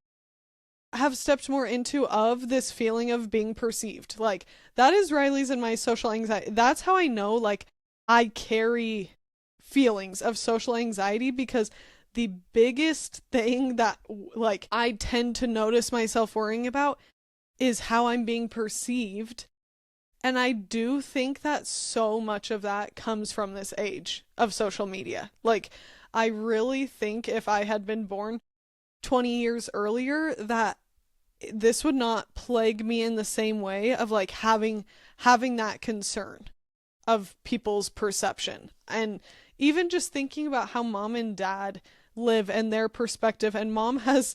have stepped more into, of this feeling of being perceived. Like, that is Riley's and my social anxiety. That's how I know, like, I carry feelings of social anxiety, because the biggest thing that, like, I tend to notice myself worrying about is how I'm being perceived. And I do think that so much of that comes from this age of social media. Like, I really think if I had been born 20 years earlier, that this would not plague me in the same way of like having that concern of people's perception. And even just thinking about how mom and dad live and their perspective, and mom has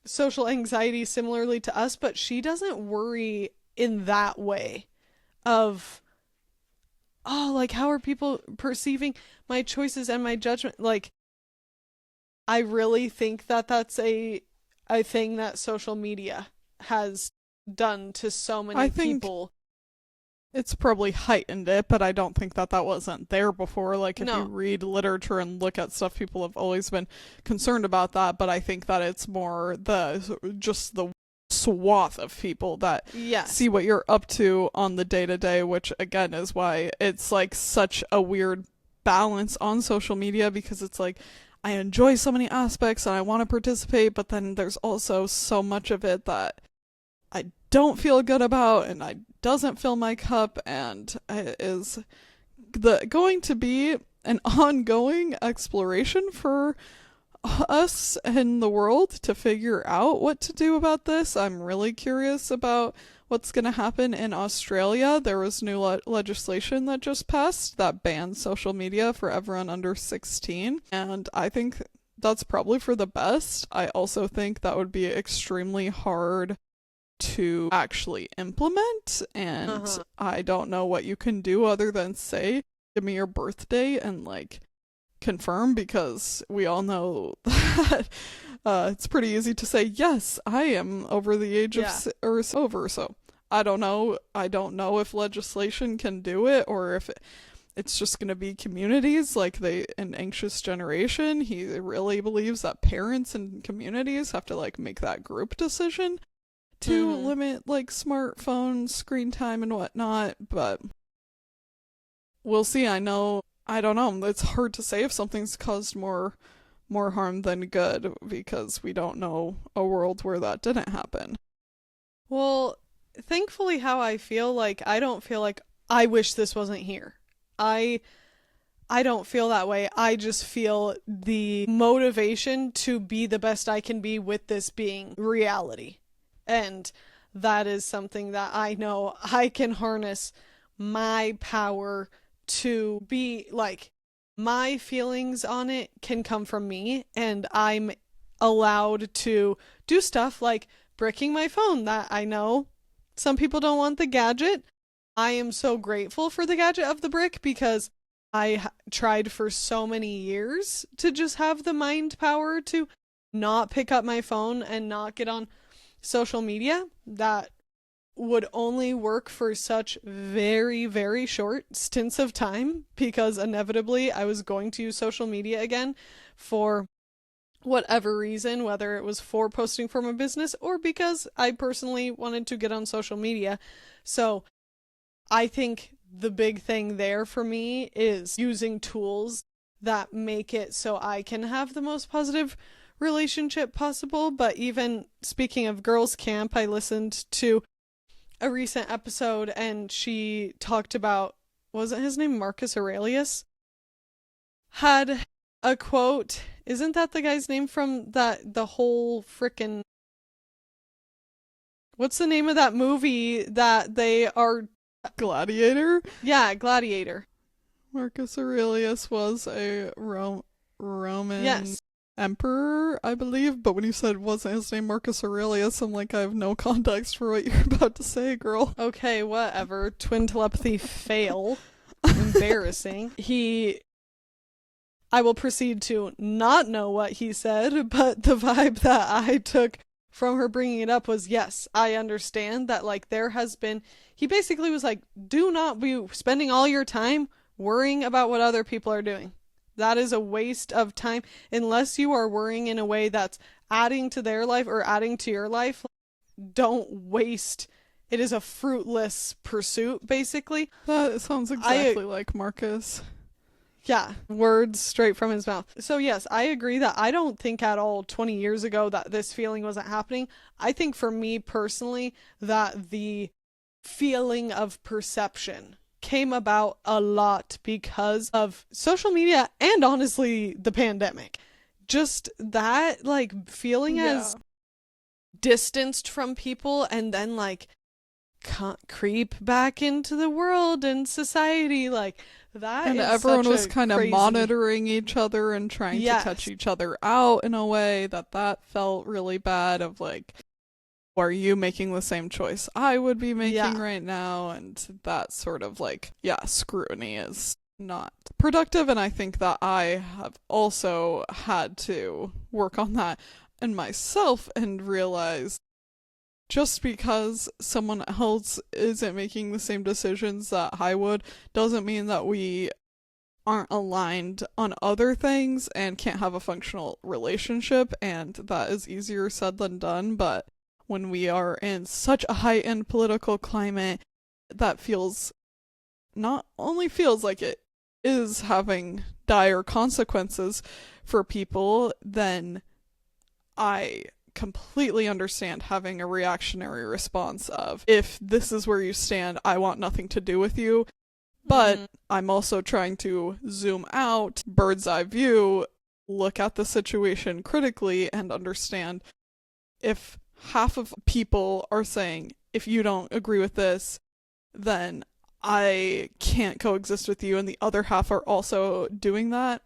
social anxiety similarly to us, but she doesn't worry in that way of, oh, like, how are people perceiving my choices and my judgment? Like, I really think that that's a thing that social media has done to so many I think people. it's probably heightened it, but I don't think that wasn't there before. Like, if No. you read literature and look at stuff, people have always been concerned about that, but I think that it's more just the swath of people that Yes. see what you're up to on the day-to-day, which again is why it's like such a weird balance on social media, because it's like, I enjoy so many aspects and I want to participate, but then there's also so much of it that I don't feel good about, and I doesn't fill my cup, and it is going to be an ongoing exploration for us in the world to figure out what to do about this. I'm really curious about what's going to happen in Australia. There was new legislation that just passed that bans social media for everyone under 16, and I think that's probably for the best. I also think that would be extremely hard to actually implement, and I don't know what you can do other than say, give me your birthday and like confirm, because we all know that it's pretty easy to say, yes, I am over the age of or over. So I don't know if legislation can do it, or if it's just going to be communities like an anxious generation. He really believes that parents and communities have to like make that group decision to limit like smartphone screen time and whatnot, but we'll see. I don't know. It's hard to say if something's caused more harm than good, because we don't know a world where that didn't happen. Well, thankfully how I feel, like I don't feel like I wish this wasn't here. I don't feel that way. I just feel the motivation to be the best I can be with this being reality. And that is something that I know I can harness my power to be like, my feelings on it can come from me, and I'm allowed to do stuff like bricking my phone. That I know some people don't want the gadget. I am so grateful for the gadget of the brick, because I tried for so many years to just have the mind power to not pick up my phone and not get on social media. That would only work for such very, very short stints of time, because inevitably I was going to use social media again for whatever reason, whether it was for posting for my business or because I personally wanted to get on social media. So I think the big thing there for me is using tools that make it so I can have the most positive relationship possible. But even speaking of girls' camp, I listened to a recent episode and she talked about, wasn't his name Marcus Aurelius? Had a quote. Isn't that the guy's name from the whole frickin', what's the name of that movie that they are? Gladiator? Yeah, Gladiator. Marcus Aurelius was a Roman emperor, I believe, but when you said wasn't his name Marcus Aurelius, I'm like, I have no context for what you're about to say, girl. Okay, whatever. Twin telepathy fail. Embarrassing. I will proceed to not know what he said, but the vibe that I took from her bringing it up was, yes, I understand that, like, there has been, he basically was like, do not be spending all your time worrying about what other people are doing. That is a waste of time, unless you are worrying in a way that's adding to their life or adding to your life. Don't waste. It is a fruitless pursuit, basically. That sounds exactly like Marcus. Yeah, words straight from his mouth. So yes, I agree that I don't think at all 20 years ago that this feeling wasn't happening. I think for me personally that the feeling of perception came about a lot because of social media and honestly the pandemic. Just that like feeling as distanced from people and then like creep back into the world and society, like that. And everyone was kind of monitoring each other and trying to catch each other out in a way that felt really bad, of like, are you making the same choice I would be making right now? And that sort of like, scrutiny is not productive. And I think that I have also had to work on that in myself and realize just because someone else isn't making the same decisions that I would doesn't mean that we aren't aligned on other things and can't have a functional relationship. And that is easier said than done. But when we are in such a heightened political climate that not only feels like it is having dire consequences for people, then I completely understand having a reactionary response of, if this is where you stand, I want nothing to do with you. But I'm also trying to zoom out, bird's eye view, look at the situation critically and understand if half of people are saying, if you don't agree with this, then I can't coexist with you, and the other half are also doing that,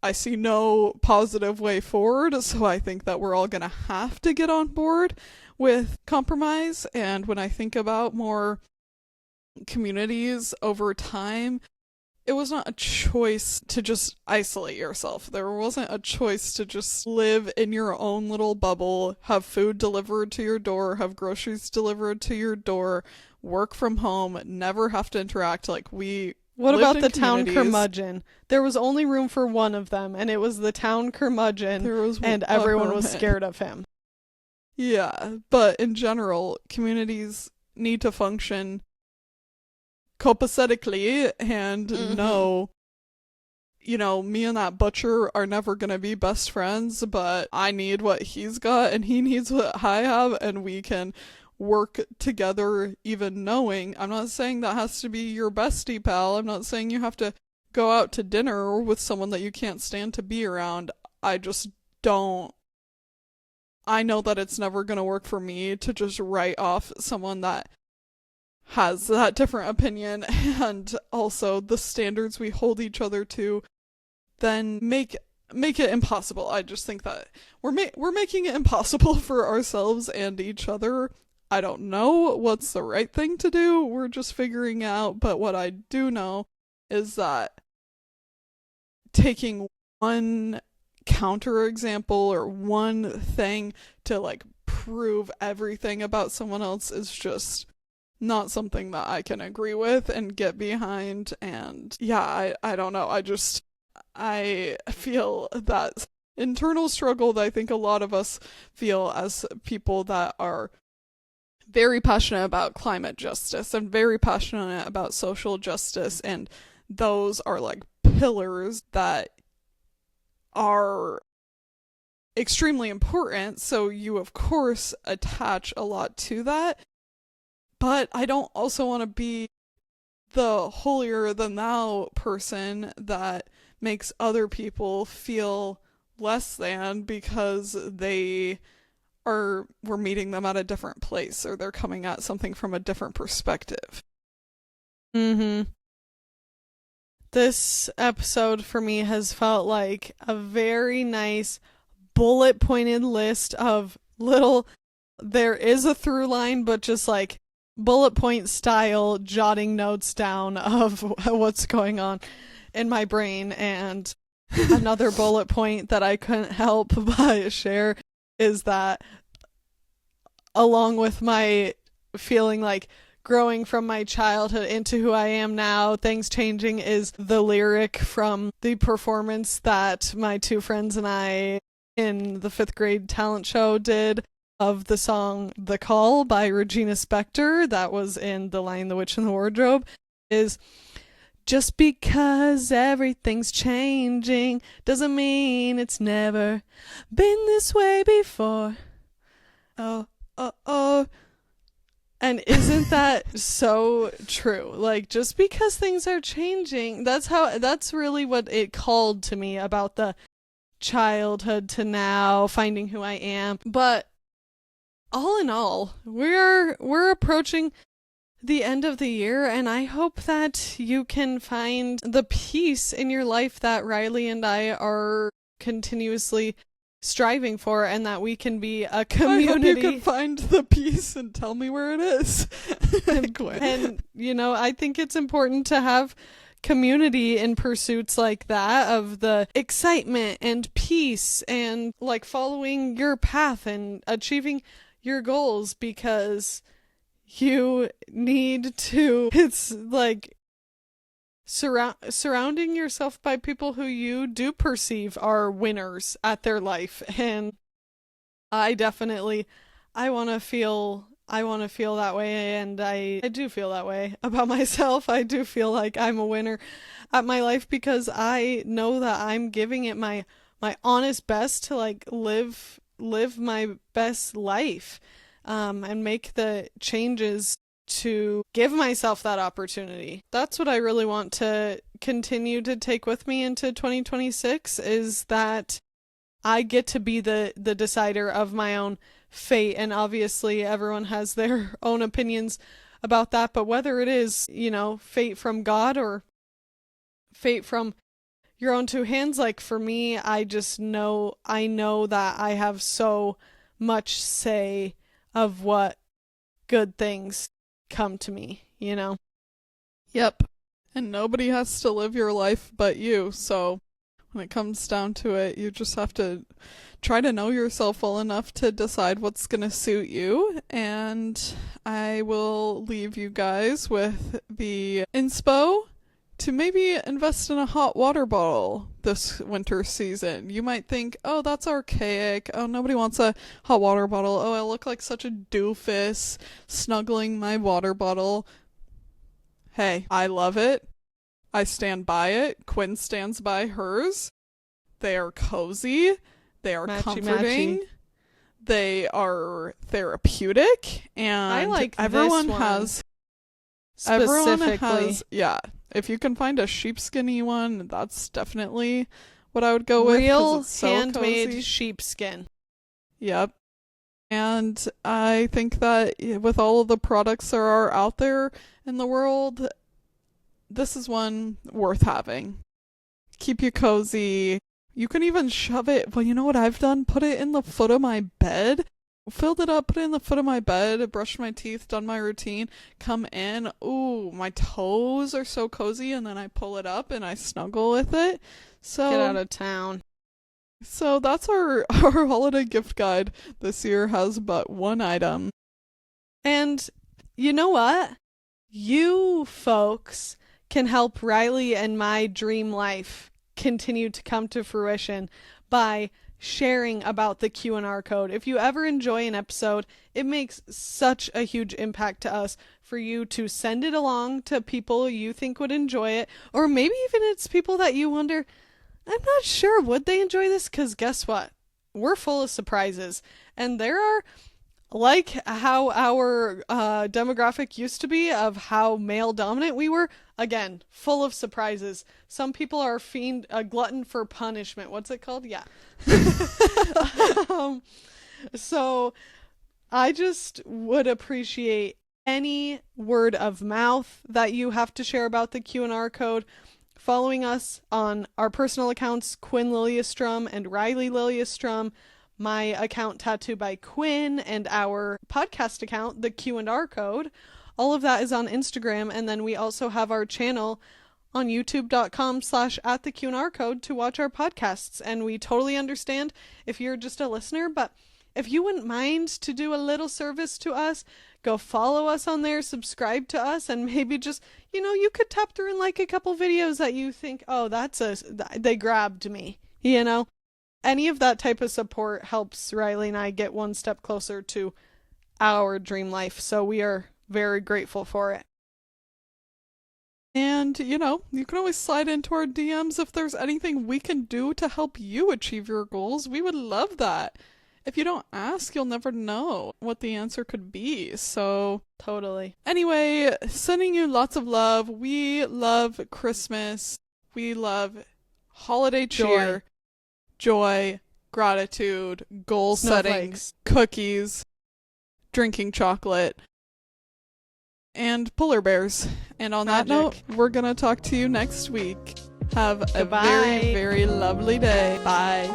I see no positive way forward. So I think that we're all going to have to get on board with compromise. And when I think about more communities over time, it was not a choice to just isolate yourself. There wasn't a choice to just live in your own little bubble, have food delivered to your door, have groceries delivered to your door, work from home, never have to interact. Like, we What lived about in the town communities. curmudgeon? There was only room for one of them, and it was the town curmudgeon, There was and a everyone was hermit. scared of him. Yeah, but in general, communities need to function copacetically and know, me and that butcher are never going to be best friends, but I need what he's got and he needs what I have, and we can work together, even knowing. I'm not saying that has to be your bestie pal. I'm not saying you have to go out to dinner with someone that you can't stand to be around. I just don't. I know that it's never going to work for me to just write off someone that has that different opinion, and also the standards we hold each other to then make it impossible. I just think that we're making it impossible for ourselves and each other. I don't know what's the right thing to do. We're just figuring out, but what I do know is that taking one counterexample or one thing to like prove everything about someone else is just not something that I can agree with and get behind. And yeah, I don't know. I feel that internal struggle that I think a lot of us feel as people that are very passionate about climate justice and very passionate about social justice, and those are like pillars that are extremely important, so you of course attach a lot to that. But I don't also want to be the holier than thou person that makes other people feel less than because we're meeting them at a different place, or they're coming at something from a different perspective. This episode for me has felt like a very nice bullet pointed list of there is a through line, but just like bullet point style jotting notes down of what's going on in my brain. And another bullet point that I couldn't help but share is that, along with my feeling like growing from my childhood into who I am now, things changing, is the lyric from the performance that my two friends and I in the 5th grade talent show did of the song The Call by Regina Spektor, that was in The Lion, the Witch, and the Wardrobe, is just because everything's changing doesn't mean it's never been this way before. Oh, oh, oh. And isn't that so true? Like, just because things are changing, that's really what it called to me about the childhood to now, finding who I am. But all in all, we're approaching the end of the year, and I hope that you can find the peace in your life that Riley and I are continuously striving for, and that we can be a community. I hope you can find the peace and tell me where it is. And I think it's important to have community in pursuits like that, of the excitement and peace and like following your path and achieving your goals, because you need to, it's like surrounding yourself by people who you do perceive are winners at their life. And I want to feel that way, and I do feel that way about myself. I do feel like I'm a winner at my life because I know that I'm giving it my honest best to like live my best life, and make the changes to give myself that opportunity. That's what I really want to continue to take with me into 2026, is that I get to be the decider of my own fate. And obviously everyone has their own opinions about that, but whether it is, fate from God or fate from your own two hands. Like for me, I know that I have so much say of what good things come to me, you know? Yep. And nobody has to live your life but you, so when it comes down to it, you just have to try to know yourself well enough to decide what's going to suit you. And I will leave you guys with the inspo to maybe invest in a hot water bottle this winter season. You might think, oh, that's archaic. Oh, nobody wants a hot water bottle. Oh, I look like such a doofus snuggling my water bottle. Hey, I love it. I stand by it. Quinn stands by hers. They are cozy. They are comforting. They are therapeutic. And I like everyone this one has specifically. Yeah. If you can find a sheepskinny one, that's definitely what I would go with. Real it's so handmade cozy. sheepskin. Yep. And I think that with all of the products there are out there in the world, this is one worth having. Keep you cozy. You can even shove it. Well, you know what I've done? Put it in the foot of my bed. Filled it up, put it in the foot of my bed, brushed my teeth, done my routine, come in. Ooh, my toes are so cozy, and then I pull it up and I snuggle with it. So Get out of town. So that's our holiday gift guide this year has but one item. And you know what? You folks can help Riley and my dream life continue to come to fruition by sharing about the Q&R code. If you ever enjoy an episode, it makes such a huge impact to us for you to send it along to people you think would enjoy it, or maybe even it's people that you wonder, I'm not sure, would they enjoy this? Because guess what? We're full of surprises, and there are, like how our demographic used to be of how male dominant we were, again, full of surprises. Some people are a glutton for punishment. What's it called? Yeah. So I just would appreciate any word of mouth that you have to share about the Q&R code. Following us on our personal accounts, Quinn Liliestrom and Riley Liliestrom, my account Tattooed by Quinn, and our podcast account, the Q&R code. All of that is on Instagram, and then we also have our channel on youtube.com/@theQNR code to watch our podcasts. And we totally understand if you're just a listener, but if you wouldn't mind to do a little service to us, go follow us on there, subscribe to us, and maybe just, you could tap through and like a couple videos that you think, oh, they grabbed me, Any of that type of support helps Riley and I get one step closer to our dream life, so we are very grateful for it. And, you can always slide into our DMs if there's anything we can do to help you achieve your goals. We would love that. If you don't ask, you'll never know what the answer could be. So, totally. Anyway, sending you lots of love. We love Christmas. We love holiday cheer, joy, gratitude, goal setting, cookies, drinking chocolate, and polar bears. And on that note, we're going to talk to you next week. Have a very, very lovely day. Bye.